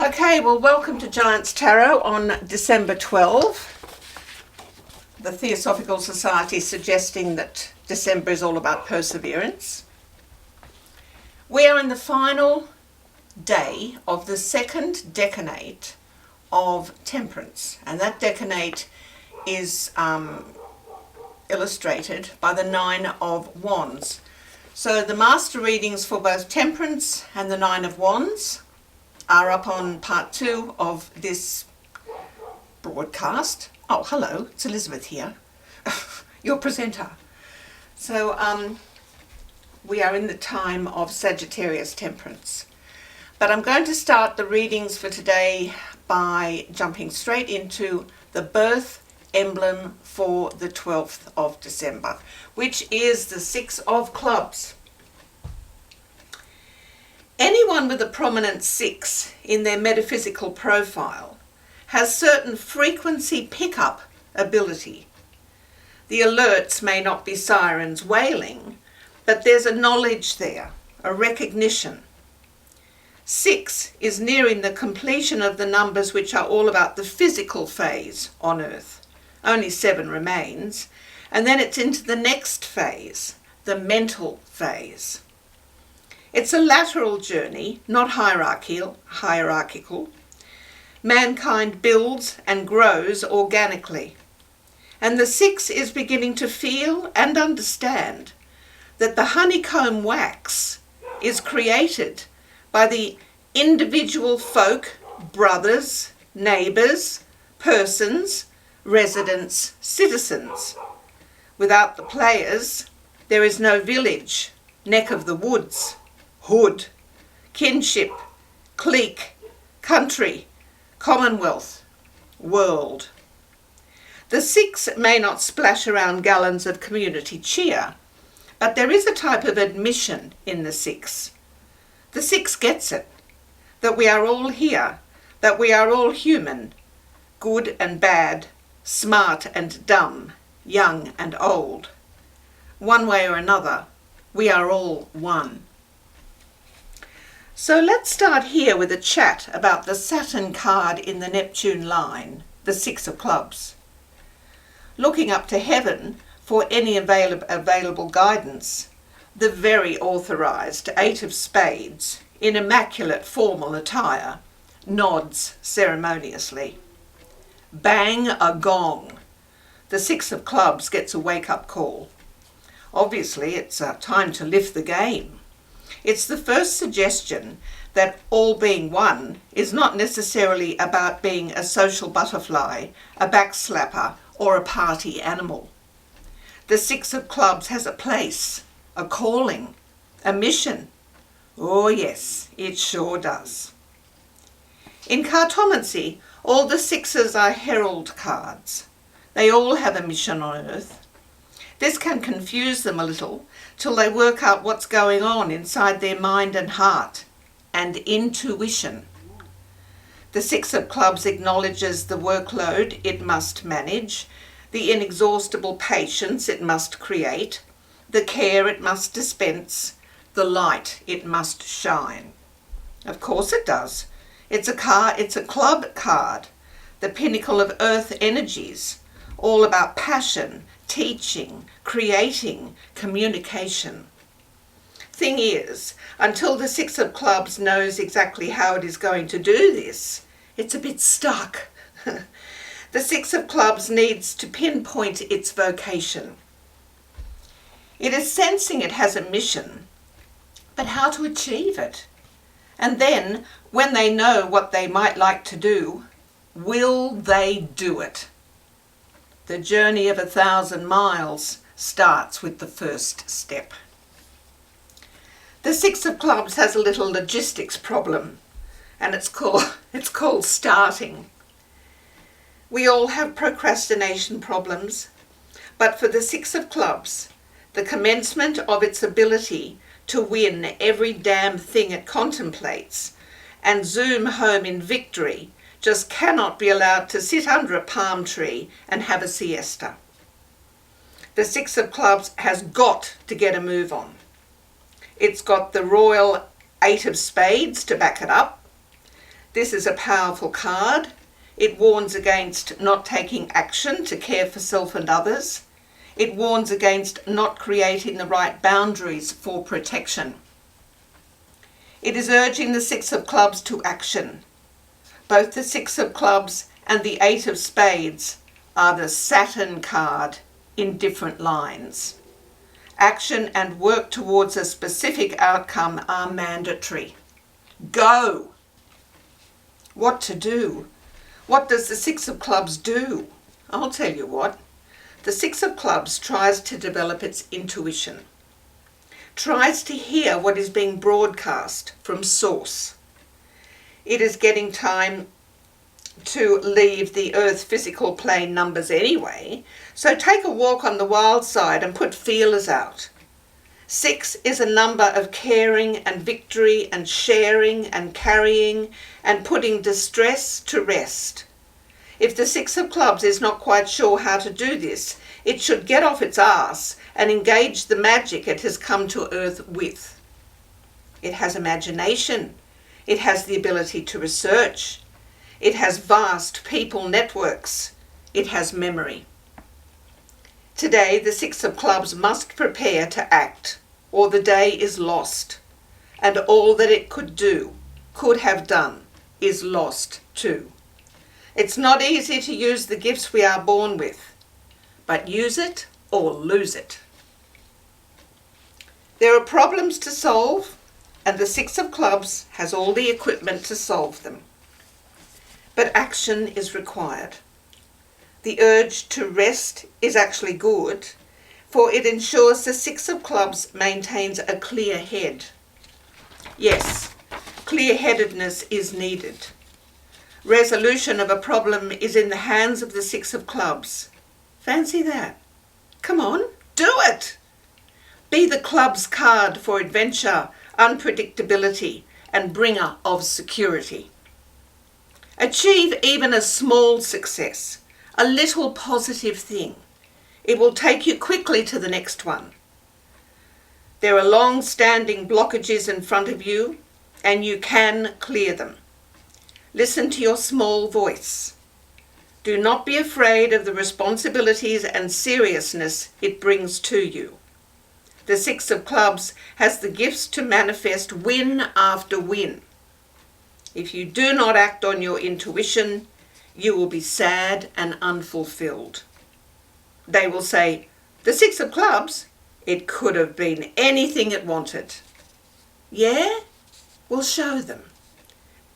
Okay, well, welcome to Giants Tarot on December 12. The Theosophical Society suggesting that December is all about perseverance. We are in the final day of the second decanate of Temperance, and that decanate is illustrated by the Nine of Wands. So the master readings for both Temperance and the Nine of Wands are up on part 2 of this broadcast. Oh, hello, it's Elizabeth here, your presenter. So we are in the time of Sagittarius Temperance. But I'm going to start the readings for today by jumping straight into the birth emblem for the 12th of December, which is the Six of Clubs. Anyone with a prominent 6 in their metaphysical profile has certain frequency pickup ability. The alerts may not be sirens wailing, but there's a knowledge there, a recognition. 6 is nearing the completion of the numbers which are all about the physical phase on Earth. Only 7 remains, and then it's into the next phase, the mental phase. It's a lateral journey, not hierarchical. Mankind builds and grows organically. And the 6 is beginning to feel and understand that the honeycomb wax is created by the individual folk, brothers, neighbours, persons, residents, citizens. Without the players, there is no village, neck of the woods, hood, kinship, clique, country, commonwealth, world. The 6 may not splash around gallons of community cheer, but there is a type of admission in the 6. The 6 gets it, that we are all here, that we are all human, good and bad, smart and dumb, young and old. One way or another, we are all one. So let's start here with a chat about the Saturn card in the Neptune line, the 6 of Clubs. Looking up to heaven for any available guidance, the very authorised 8 of Spades, in immaculate formal attire, nods ceremoniously. Bang a gong. The 6 of Clubs gets a wake-up call. Obviously, it's time to lift the game. It's the first suggestion that all being one is not necessarily about being a social butterfly, a backslapper, or a party animal. The 6 of Clubs has a place, a calling, a mission. Oh yes, it sure does. In cartomancy, all the 6s are herald cards. They all have a mission on Earth. This can confuse them a little till they work out what's going on inside their mind and heart, and intuition. The 6 of Clubs acknowledges the workload it must manage, the inexhaustible patience it must create, the care it must dispense, the light it must shine. Of course it does. It's a club card, the pinnacle of earth energies, all about passion, teaching, creating, communication. Thing is, until the 6 of Clubs knows exactly how it is going to do this, it's a bit stuck. The 6 of Clubs needs to pinpoint its vocation. It is sensing it has a mission, but how to achieve it? And then, when they know what they might like to do, will they do it? The journey of 1,000 miles starts with the first step. The 6 of Clubs has a little logistics problem, and it's called starting. We all have procrastination problems, but for the 6 of Clubs, the commencement of its ability to win every damn thing it contemplates and zoom home in victory just cannot be allowed to sit under a palm tree and have a siesta. The 6 of Clubs has got to get a move on. It's got the royal 8 of Spades to back it up, This is a powerful card. It warns against not taking action to care for self and others. It warns against not creating the right boundaries for protection. It is urging the Six of Clubs to action. Both the Six of Clubs and the Eight of Spades are the Saturn card in different lines. Action and work towards a specific outcome are mandatory. Go! What to do? What does the Six of Clubs do? I'll tell you what. The Six of Clubs tries to develop its intuition, tries to hear what is being broadcast from source. It is getting time to leave the earth physical plane numbers anyway, so take a walk on the wild side and put feelers out. 6 is a number of caring and victory and sharing and carrying and putting distress to rest. If the Six of Clubs is not quite sure how to do this, it should get off its arse and engage the magic it has come to earth with. It has imagination. It has the ability to research. It has vast people networks. It has memory. Today, the Six of Clubs must prepare to act, or the day is lost, and all that it could do, could have done, is lost too. It's not easy to use the gifts we are born with, but use it or lose it. There are problems to solve, and the Six of Clubs has all the equipment to solve them. But action is required. The urge to rest is actually good, for it ensures the Six of Clubs maintains a clear head. Yes, clear-headedness is needed. Resolution of a problem is in the hands of the Six of Clubs. Fancy that. Come on, do it! Be the club's card for adventure, unpredictability, and bringer of security. Achieve even a small success, a little positive thing. It will take you quickly to the next one. There are long-standing blockages in front of you, and you can clear them. Listen to your small voice. Do not be afraid of the responsibilities and seriousness it brings to you. The Six of Clubs has the gifts to manifest win after win. If you do not act on your intuition, you will be sad and unfulfilled. They will say, the Six of Clubs, it could have been anything it wanted. Yeah? We'll show them.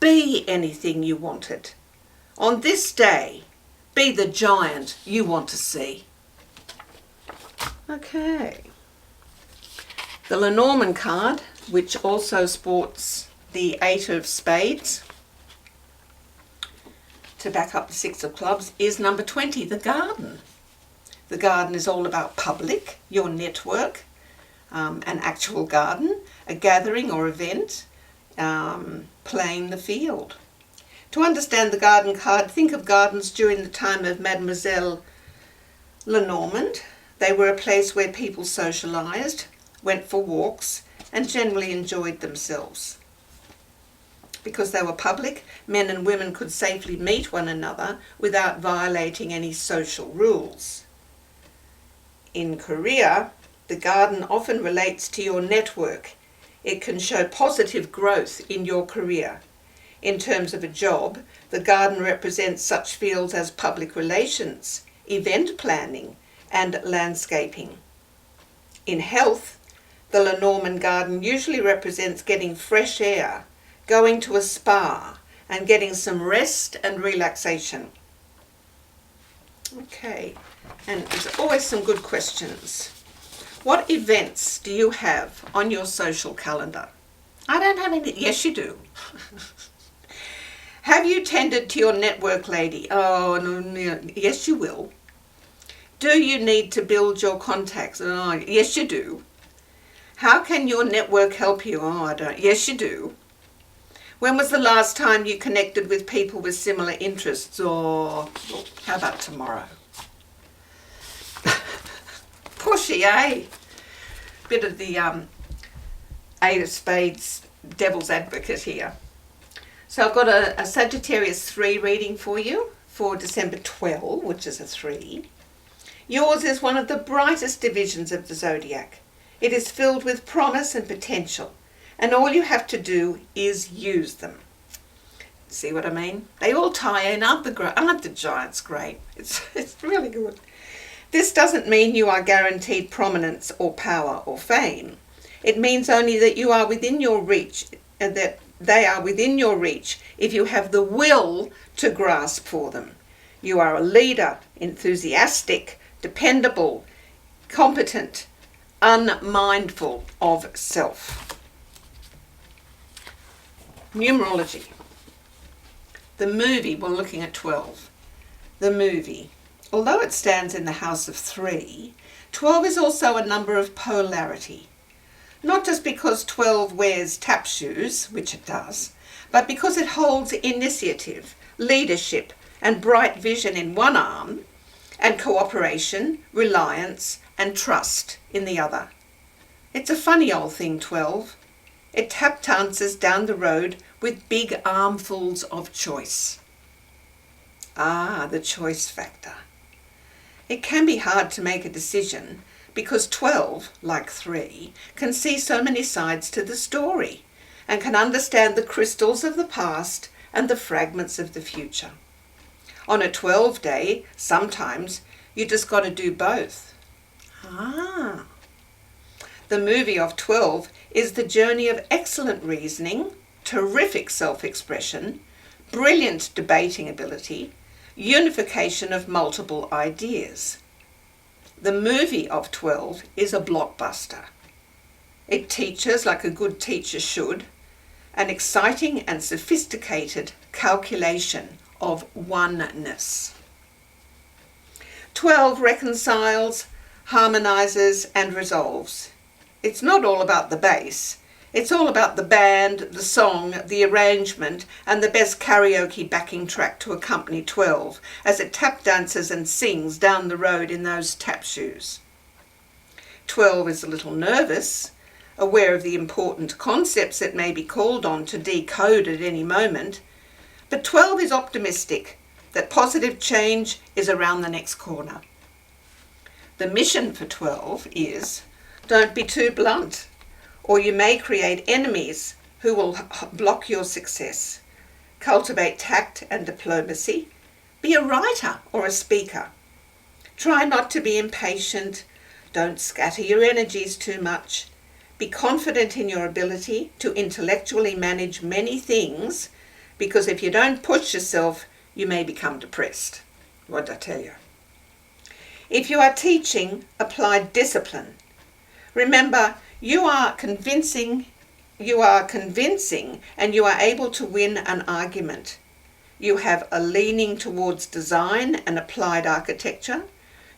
Be anything you wanted. On this day, be the giant you want to see. Okay. The Lenormand card, which also sports the Eight of Spades, to back up the Six of Clubs, is number 20, the garden. The garden is all about public, your network, an actual garden, a gathering or event, playing the field. To understand the garden card, think of gardens during the time of Mademoiselle Lenormand. They were a place where people socialised, went for walks, and generally enjoyed themselves. Because they were public, men and women could safely meet one another without violating any social rules. In Korea, the garden often relates to your network. It can show positive growth in your career. In terms of a job, the garden represents such fields as public relations, event planning, and landscaping. In health, the Lenormand garden usually represents getting fresh air, going to a spa, and getting some rest and relaxation. Okay, and there's always some good questions. What events do you have on your social calendar? I don't have any. Yes, you do. Have you tended to your network, lady? Oh, no. Yes, you will. Do you need to build your contacts? Oh, yes, you do. How can your network help you? Oh, I don't. Yes, you do. When was the last time you connected with people with similar interests? Or how about tomorrow? Pushy, eh? Bit of the Eight of Spades devil's advocate here. So I've got a Sagittarius 3 reading for you for December 12, which is a 3. Yours is one of the brightest divisions of the zodiac. It is filled with promise and potential, and all you have to do is use them. See what I mean? They all tie in. Aren't the giants great? It's really good. This doesn't mean you are guaranteed prominence or power or fame. It means only that you are within your reach, and that they are within your reach if you have the will to grasp for them. You are a leader, enthusiastic, dependable, competent, unmindful of self. Numerology. The movie, we're looking at 12. The movie. Although it stands in the house of 3, 12 is also a number of polarity. Not just because 12 wears tap shoes, which it does, but because it holds initiative, leadership, and bright vision in one arm, and cooperation, reliance, and trust in the other. It's a funny old thing, 12. It tap dances down the road with big armfuls of choice. Ah, the choice factor. It can be hard to make a decision because 12, like 3, can see so many sides to the story and can understand the crystals of the past and the fragments of the future. On a 12 day, sometimes you just got to do both. Ah. The movie of 12 is the journey of excellent reasoning, terrific self-expression, brilliant debating ability, unification of multiple ideas. The movie of 12 is a blockbuster. It teaches, like a good teacher should, an exciting and sophisticated calculation of oneness. 12 reconciles, harmonizes, and resolves. It's not all about the bass. It's all about the band, the song, the arrangement, and the best karaoke backing track to accompany 12 as it tap dances and sings down the road in those tap shoes. 12 is a little nervous, aware of the important concepts it may be called on to decode at any moment, but 12 is optimistic that positive change is around the next corner. The mission for 12 is, don't be too blunt, or you may create enemies who will block your success. Cultivate tact and diplomacy. Be a writer or a speaker. Try not to be impatient. Don't scatter your energies too much. Be confident in your ability to intellectually manage many things, because if you don't push yourself, you may become depressed. What did I tell you? If you are teaching, apply discipline. Remember, you are convincing, and you are able to win an argument. You have a leaning towards design and applied architecture.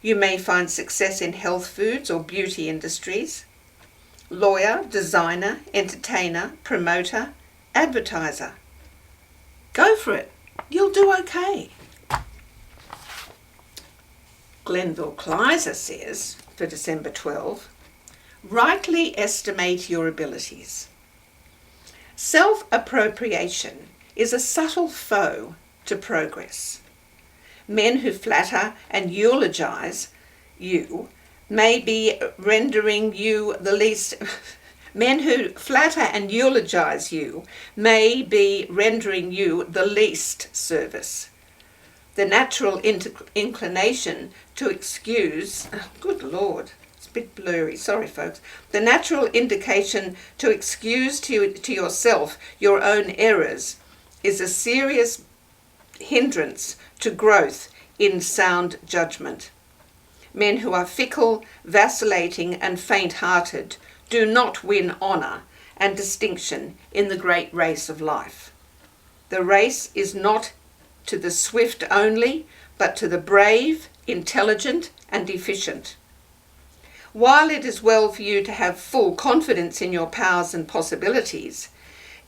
You may find success in health foods or beauty industries. Lawyer, designer, entertainer, promoter, advertiser. Go for it. You'll do okay. Glenville Kleiser says, for December 12, rightly estimate your abilities. Self-appropriation is a subtle foe to progress. Men who flatter and eulogize you may be rendering you the least Men who flatter and eulogize you may be rendering you the least service. The natural inclination to excuse, good Lord, it's a bit blurry, sorry folks. The natural indication to excuse to yourself your own errors is a serious hindrance to growth in sound judgment. Men who are fickle, vacillating, and faint-hearted do not win honour and distinction in the great race of life. The race is not to the swift only, but to the brave, intelligent, and efficient. While it is well for you to have full confidence in your powers and possibilities,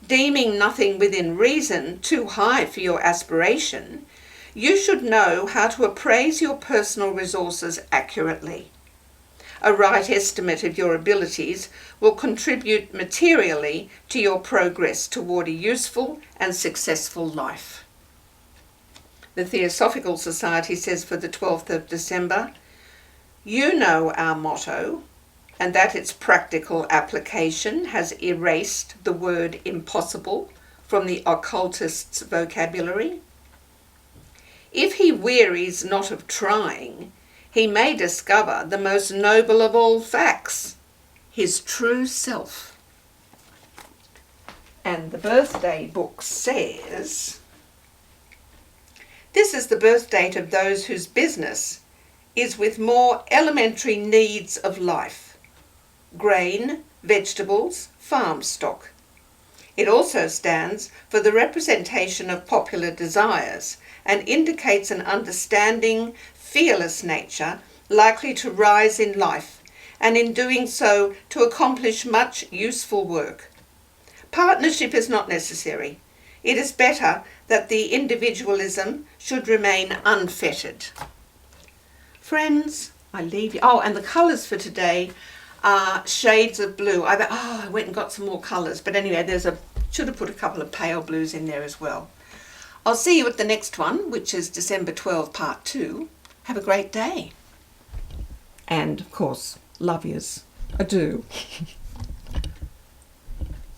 deeming nothing within reason too high for your aspiration, you should know how to appraise your personal resources accurately. a right estimate of your abilities will contribute materially to your progress toward a useful and successful life. The Theosophical Society says for the 12th of December, you know our motto, and that its practical application has erased the word impossible from the occultist's vocabulary. If he wearies not of trying, he may discover the most noble of all facts, his true self. And the birthday book says, this is the birth date of those whose business is with more elementary needs of life: grain, vegetables, farm stock. It also stands for the representation of popular desires and indicates an understanding, fearless nature likely to rise in life, and in doing so to accomplish much useful work. Partnership is not necessary. It is better that the individualism should remain unfettered. Friends, I leave you. Oh, and the colours for today are shades of blue. I went and got some more colours, but anyway, should have put a couple of pale blues in there as well. I'll see you at the next one, which is December 12, part 2. Have a great day. And, of course, love yous. Adieu.